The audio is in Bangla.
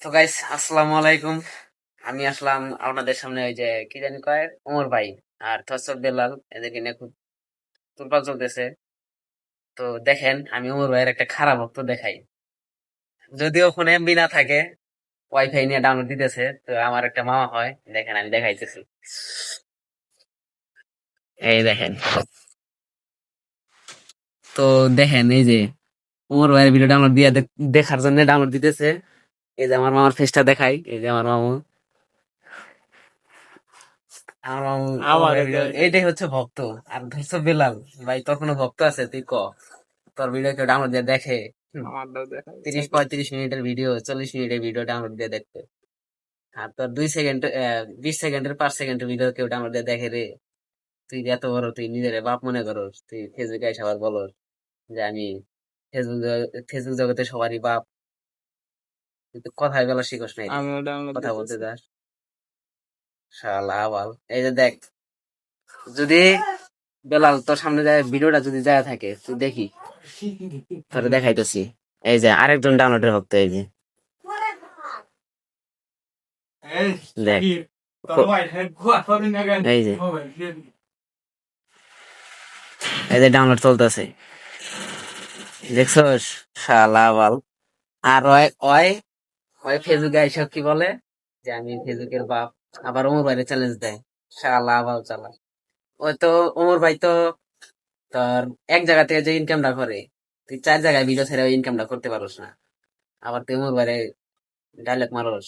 তো গাইস, আসসালামু আলাইকুম। আমি আসলাম আপনাদের সামনে, ওই যে কি জানি কয়, ওমর ভাই আর থসব বেলাল, এদেরকে নিয়ে খুব তোলপাড় চলতেছে। তো দেখেন, আমি ওমর ভাইয়ের একটা খারাপ ভক্ত দেখাই। যদিও ফোনে এমবি না থাকে, ওয়াইফাই নিয়ে ডাউনলোড দিতেছে, তো আমার একটা মামা হয়, দেখেন আমি দেখাইতেছি। এই দেখেন, তো দেখেন এই যে ওমর ভাইয়ের ভিডিও ডাউনলোড দিয়ে দেখার জন্য ডাউনলোড দিতেছে। এই যে আমার মামার ফেসটা দেখাই, এই যে আমার মামু। আমার মামু ওমর আমার ভাইয়ের ভিডিও, এইটাই হচ্ছে ভক্ত। আর ধরছো বেলাল, ভাই তোর কোনো ভক্ত আছে তুই ক? তোর ভিডিও কেউ ডাউনলোড দিয়ে দেখে? আমারটাও দেখাই 30-35 মিনিটের ভিডিও, 40 মিনিটের ভিডিও ডাউনলোড দিয়ে দেখতে। আর তোর 2 সেকেন্ড, 20 সেকেন্ডের 5 সেকেন্ডের ভিডিও কেউ ডাউনলোড দিয়ে দেখে রে? তুই এত বড়, তুই নিজের বাপ মনে করস, তুই ফেসবুকে এসে আবার বলস যে আমি ফেসবুক জগতে সবারই বাপ। তুই তো কথায় বলা শিখস নাই রে, আমিও ডাউনলোড কথা বলতে দিতেছি। যাস। শালা আবাল। এই যে দেখ, যদি বেলাল তোর সামনে যায় ভিডিওটা যদি যায় থাকে, তুই দেখি, তোরে দেখাইতেছি। এই যে আরেকজন ডাউনলোডের ভক্ত, এই যে দেখ, এই যে এই যে ডাউনলোড চলতেছে, দেখছস? শালা বাল। আর ওই ওই ওই ফেসবুকে এসব কি বলে যে আমি ফেসবুকের বাপ, আবার ওমর ভাইরে চ্যালেঞ্জ দেয়। শালা বাল চালা। ওই তো ওমর ভাই তো তোর এক জায়গা থেকে যে ইনকামটা করে, তুই 4 জায়গায় ভিডিও ছেড়ে ওই ইনকামটা করতে পারোস না। আবার তুই ওমর ভাইরে ডায়লগ মারোস।